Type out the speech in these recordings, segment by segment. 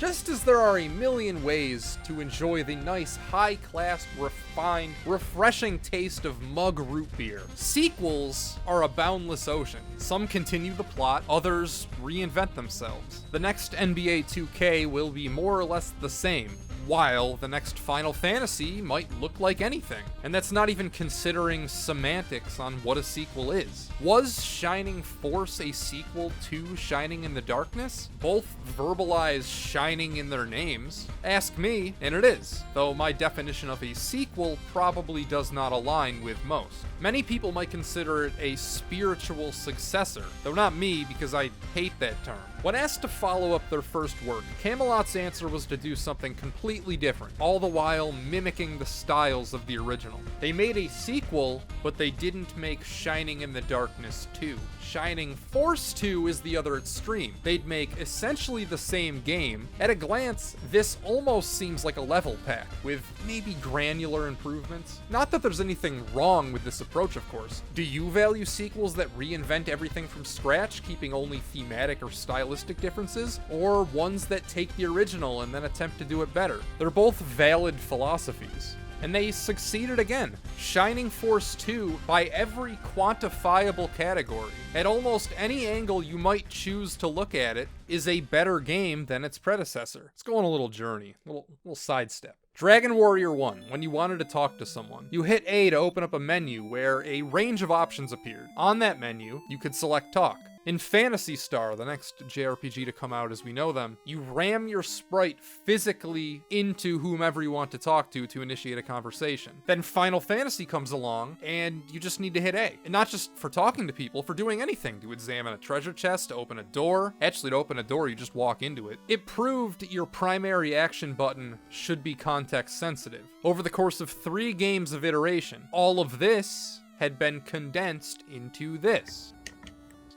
Just as there are a million ways to enjoy the nice, high-class, refined, refreshing taste of mug root beer, sequels are a boundless ocean. Some continue the plot, others reinvent themselves. The next NBA 2K will be more or less the same, while the next Final Fantasy might look like anything. And that's not even considering semantics on what a sequel is. Was Shining Force a sequel to Shining in the Darkness? Both verbalize shining in their names. Ask me, and it is, though my definition of a sequel probably does not align with most. Many people might consider it a spiritual successor, though not me because I hate that term. When asked to follow up their first work, Camelot's answer was to do something completely different, all the while mimicking the styles of the original. They made a sequel, but they didn't make Shining in the Darkness 2. Shining Force 2 is the other extreme. They'd make essentially the same game. At a glance, this almost seems like a level pack, with maybe granular improvements. Not that there's anything wrong with this approach, of course. Do you value sequels that reinvent everything from scratch, keeping only thematic or stylistic differences, or ones that take the original and then attempt to do it better? They're both valid philosophies. And they succeeded again. Shining Force 2, by every quantifiable category, at almost any angle you might choose to look at it, is a better game than its predecessor. Let's go on a little journey, little sidestep. Dragon Warrior 1, when you wanted to talk to someone, you hit A to open up a menu where a range of options appeared. On that menu, you could select Talk. In Phantasy Star, the next JRPG to come out as we know them, you ram your sprite physically into whomever you want to talk to initiate a conversation. Then Final Fantasy comes along, and you just need to hit A. And not just for talking to people, for doing anything, to examine a treasure chest, to open a door. Actually, to open a door, you just walk into it. It proved your primary action button should be context sensitive. Over the course of 3 games of iteration, all of this had been condensed into this.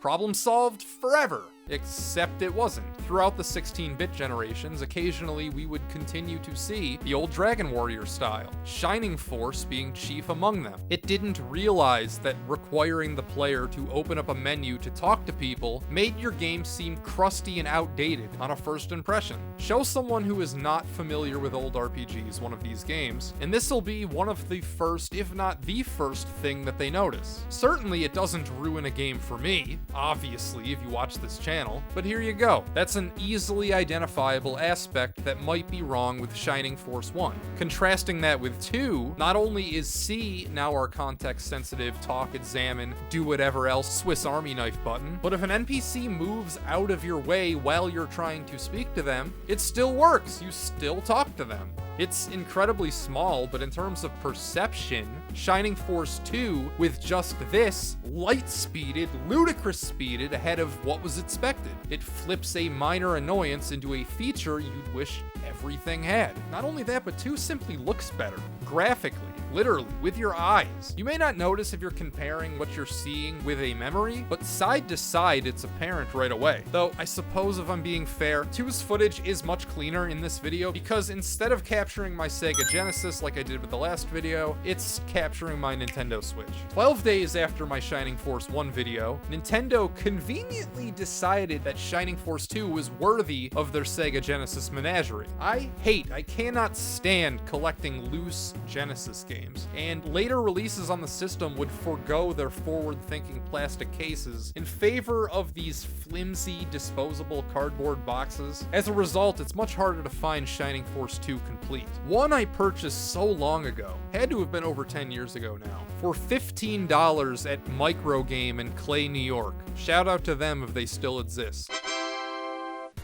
Problem solved forever. Except it wasn't. Throughout the 16-bit generations, occasionally we would continue to see the old Dragon Warrior style, Shining Force being chief among them. It didn't realize that requiring the player to open up a menu to talk to people made your game seem crusty and outdated on a first impression. Show someone who is not familiar with old RPGs one of these games, and this'll be one of the first, if not the first thing that they notice. Certainly it doesn't ruin a game for me, obviously, if you watch this channel. But here you go. That's an easily identifiable aspect that might be wrong with Shining Force 1. Contrasting that with 2, not only is C now our context-sensitive talk, examine, do whatever else Swiss Army knife button, but if an NPC moves out of your way while you're trying to speak to them, it still works. You still talk to them. It's incredibly small, but in terms of perception, Shining Force 2, with just this, light-speeded, ludicrous speeded ahead of what was expected. It flips a minor annoyance into a feature you'd wish everything had. Not only that, but 2 simply looks better. Graphically, literally, with your eyes. You may not notice if you're comparing what you're seeing with a memory, but side to side, it's apparent right away. Though, I suppose if I'm being fair, 2's footage is much cleaner in this video because instead of capturing my Sega Genesis like I did with the last video, it's capturing my Nintendo Switch. 12 days after my Shining Force 1 video, Nintendo conveniently decided that Shining Force 2 was worthy of their Sega Genesis menagerie. I cannot stand collecting loose Genesis games, and later releases on the system would forego their forward-thinking plastic cases in favor of these flimsy, disposable cardboard boxes. As a result, it's much harder to find Shining Force 2 complete. One I purchased so long ago, had to have been over 10 years ago now, for $15 at Microgame in Clay, New York. Shout out to them if they still exist.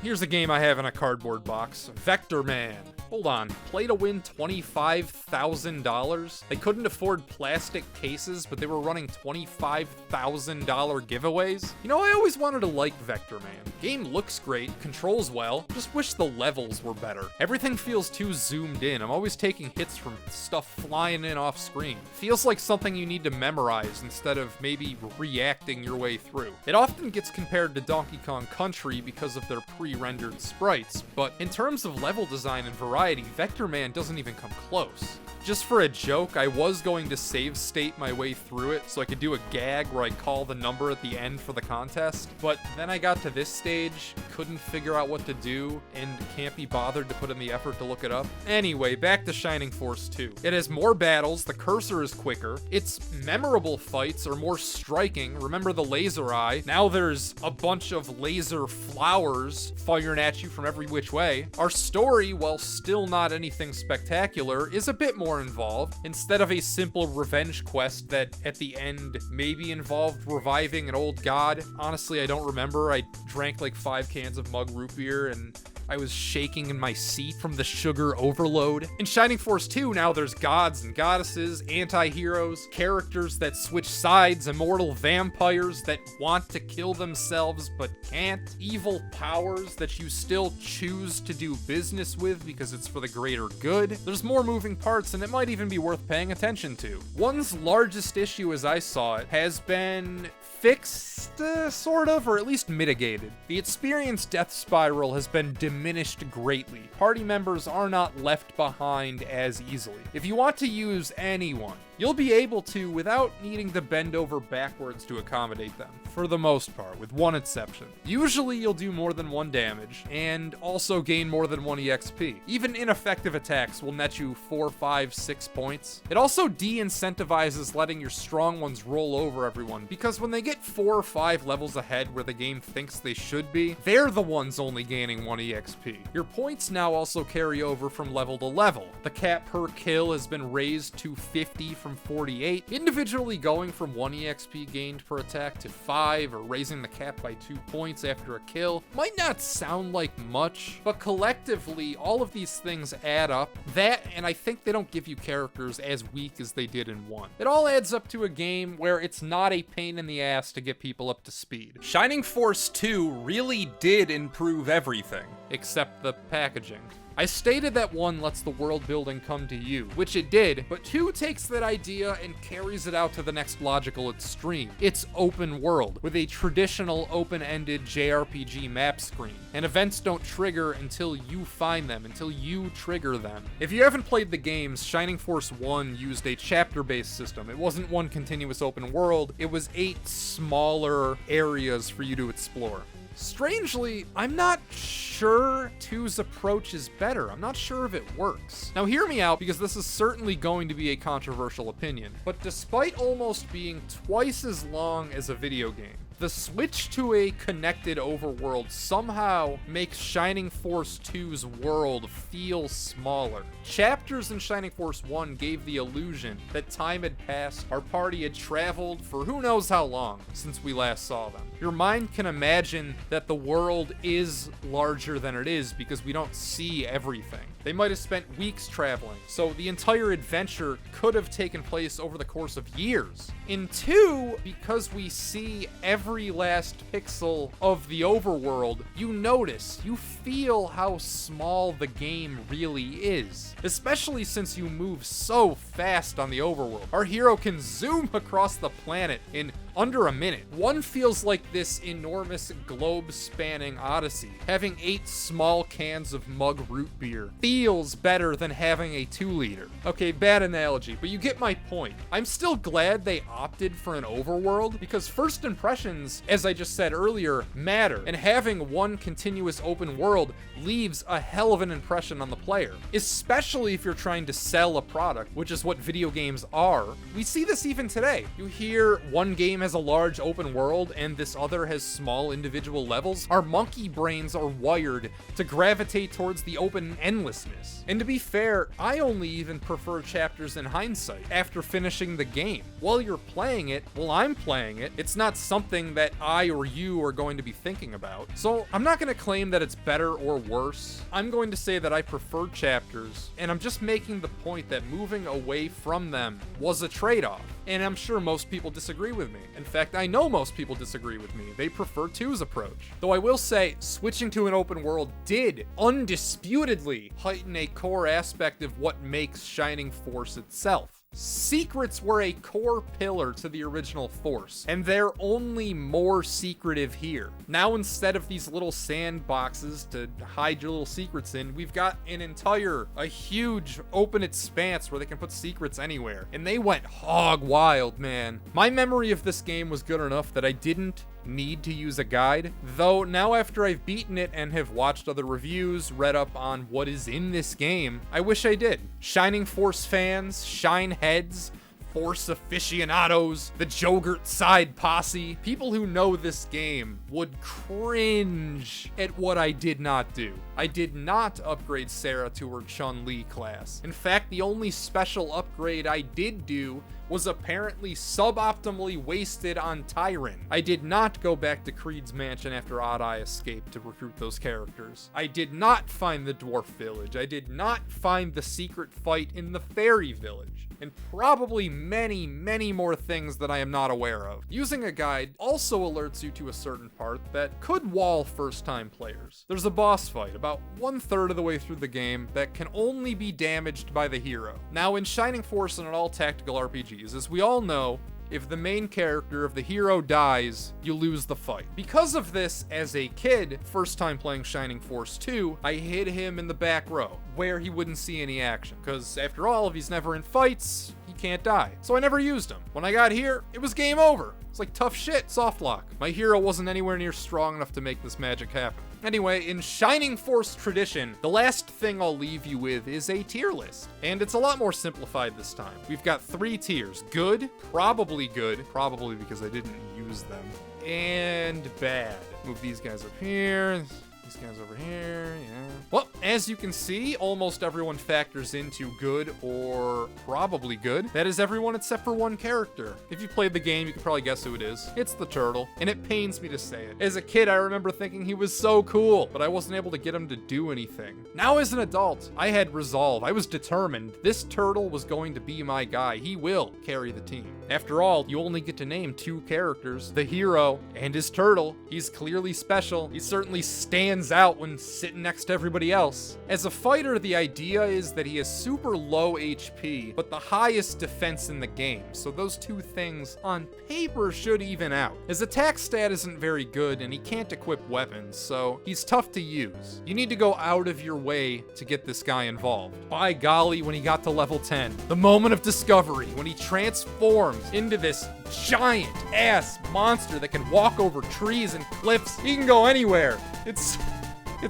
Here's a game I have in a cardboard box, Vectorman. Hold on, play to win $25,000? They couldn't afford plastic cases, but they were running $25,000 giveaways? You know, I always wanted to like Vectorman. Game looks great, controls well, just wish the levels were better. Everything feels too zoomed in. I'm always taking hits from stuff flying in off screen. Feels like something you need to memorize instead of maybe reacting your way through. It often gets compared to Donkey Kong Country because of their pre pre-rendered sprites, but in terms of level design and variety, Vectorman doesn't even come close. Just for a joke, I was going to save state my way through it so I could do a gag where I call the number at the end for the contest, but then I got to this stage, couldn't figure out what to do, and can't be bothered to put in the effort to look it up. Anyway, back to Shining Force 2. It has more battles, the cursor is quicker, its memorable fights are more striking. Remember the laser eye? Now there's a bunch of laser flowers firing at you from every which way. Our story, while still not anything spectacular, is a bit more involved. Instead of a simple revenge quest that at the end maybe involved reviving an old god. Honestly, I don't remember. I drank like 5 cans of mug root beer and I was shaking in my seat from the sugar overload. In Shining Force 2, now there's gods and goddesses, anti-heroes, characters that switch sides, immortal vampires that want to kill themselves but can't, evil powers that you still choose to do business with because it's for the greater good. There's more moving parts and it might even be worth paying attention to. One's largest issue as I saw it has been fixed, sort of, or at least mitigated. The experience death spiral has been diminished greatly. Party members are not left behind as easily. If you want to use anyone, you'll be able to without needing to bend over backwards to accommodate them, for the most part, with one exception. Usually you'll do more than 1 damage, and also gain more than 1 EXP. Even ineffective attacks will net you 4, 5, 6 points. It also de-incentivizes letting your strong ones roll over everyone, because when they get 4 or 5 levels ahead where the game thinks they should be, they're the ones only gaining 1 EXP. Your points now also carry over from level to level. The cap per kill has been raised to 50 from 48, individually going from 1 EXP gained per attack to 5, or raising the cap by 2 points after a kill. Might not sound like much, but collectively, all of these things add up. That, and I think they don't give you characters as weak as they did in 1. It all adds up to a game where it's not a pain in the ass to get people up to speed. Shining Force 2 really did improve everything, except the packaging. I stated that 1 lets the world building come to you, which it did, but 2 takes that idea and carries it out to the next logical extreme. It's open world, with a traditional open-ended JRPG map screen, and events don't trigger until you find them, until you trigger them. If you haven't played the games, Shining Force 1 used a chapter-based system. It wasn't one continuous open world, it was 8 smaller areas for you to explore. Strangely, I'm not sure 2's approach is better. I'm not sure if it works. Now hear me out, because this is certainly going to be a controversial opinion, but despite almost being twice as long as a video game, the switch to a connected overworld somehow makes Shining Force 2's world feel smaller. Chapters in Shining Force 1 gave the illusion that time had passed, our party had traveled for who knows how long since we last saw them. Your mind can imagine that the world is larger than it is because we don't see everything. They might have spent weeks traveling, so the entire adventure could have taken place over the course of years. In 2, because we see every last pixel of the overworld, you notice, you feel how small the game really is. Especially since you move so fast on the overworld. Our hero can zoom across the planet in under a minute. 1 feels like this enormous globe-spanning odyssey. Having 8 small cans of mug root beer feels better than having a 2-liter. Okay, bad analogy, but you get my point. I'm still glad they opted for an overworld, because first impressions, as I just said earlier, matter, and having 1 continuous open world leaves a hell of an impression on the player, especially if you're trying to sell a product, which is what video games are. We see this even today. You hear 1 game has a large open world and this other has small individual levels. Our monkey brains are wired to gravitate towards the open endlessness. And to be fair, I only even prefer chapters in hindsight after finishing the game. While you're playing it, while I'm playing it, it's not something that I or you are going to be thinking about. So I'm not going to claim that it's better or worse. I'm going to say that I prefer chapters, and I'm just making the point that moving away from them was a trade-off. And I'm sure most people disagree with me. In fact, I know most people disagree with me. They prefer 2's approach. Though I will say, switching to an open world did undisputedly heighten a core aspect of what makes Shining Force itself. Secrets were a core pillar to the original Force, and they're only more secretive here. Now, instead of these little sandboxes to hide your little secrets in, we've got a huge open expanse where they can put secrets anywhere. And they went hog wild, man. My memory of this game was good enough that I didn't need to use a guide, though now after I've beaten it and have watched other reviews, read up on what is in this game, I wish I did. Shining Force fans, Shine heads, Force aficionados, the Jogurt side posse, people who know this game would cringe at what I did not do. I did not upgrade Sarah to her Chun-Li class. In fact, the only special upgrade I did do was apparently suboptimally wasted on Tyron. I did not go back to Creed's mansion after Odd Eye escaped to recruit those characters. I did not find the Dwarf Village. I did not find the secret fight in the Fairy Village. And probably many, many more things that I am not aware of. Using a guide also alerts you to a certain part that could wall first-time players. There's a boss fight about 1/3 of the way through the game that can only be damaged by the hero. Now, in Shining Force and in all tactical RPGs, as we all know, if the main character of the hero dies, you lose the fight. Because of this, as a kid, first time playing Shining Force 2, I hid him in the back row, where he wouldn't see any action. Because after all, if he's never in fights, he can't die. So I never used him. When I got here, it was game over. It's like tough shit, soft lock. My hero wasn't anywhere near strong enough to make this magic happen. Anyway, in Shining Force tradition, the last thing I'll leave you with is a tier list. And it's a lot more simplified this time. We've got 3 tiers. Good, probably because I didn't use them, and bad. Move these guys up here. These guys over here, yeah. Well, as you can see, almost everyone factors into good or probably good. That is everyone except for one character. If you played the game, you can probably guess who it is. It's the turtle, and it pains me to say it. As a kid, I remember thinking he was so cool, but I wasn't able to get him to do anything. Now as an adult, I had resolve. I was determined. This turtle was going to be my guy. He will carry the team. After all, you only get to name 2 characters, the hero and his turtle. He's clearly special. He certainly stands out when sitting next to everybody else. As a fighter, the idea is that he has super low HP, but the highest defense in the game, so those 2 things on paper should even out. His attack stat isn't very good, and he can't equip weapons, so he's tough to use. You need to go out of your way to get this guy involved. By golly, when he got to level 10, the moment of discovery, when he transformed into this giant ass monster that can walk over trees and cliffs, he can go anywhere. It's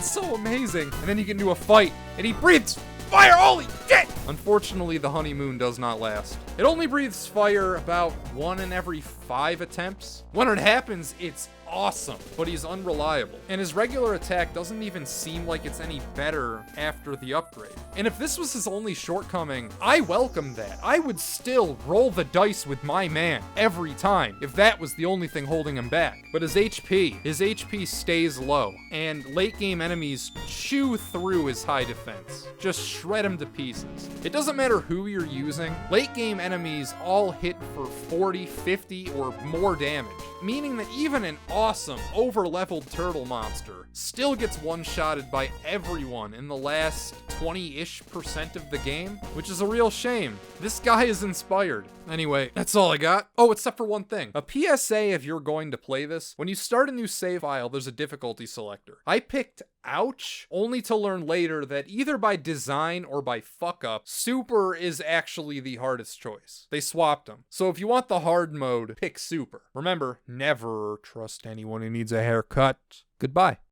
so amazing. And then you get into a fight, and he breathes fire! Holy shit! Unfortunately, the honeymoon does not last. It only breathes fire about 1 in every 5 attempts. When it happens, it's awesome, but he's unreliable. And his regular attack doesn't even seem like it's any better after the upgrade. And if this was his only shortcoming, I welcome that. I would still roll the dice with my man every time if that was the only thing holding him back. But his HP stays low, and late game enemies chew through his high defense. Just shred him to pieces. It doesn't matter who you're using, late game enemies all hit for 40, 50, or more damage, meaning that even an awesome, over-leveled turtle monster still gets one-shotted by everyone in the last 20-ish% of the game, which is a real shame. This guy is inspired. Anyway, that's all I got. Oh, except for one thing. A PSA if you're going to play this, when you start a new save file, there's a difficulty selector. I picked Ouch, only to learn later that either by design or by fuck-up, Super is actually the hardest choice. They swapped them. So if you want the hard mode, pick Super. Remember, never trust anyone who needs a haircut. Goodbye.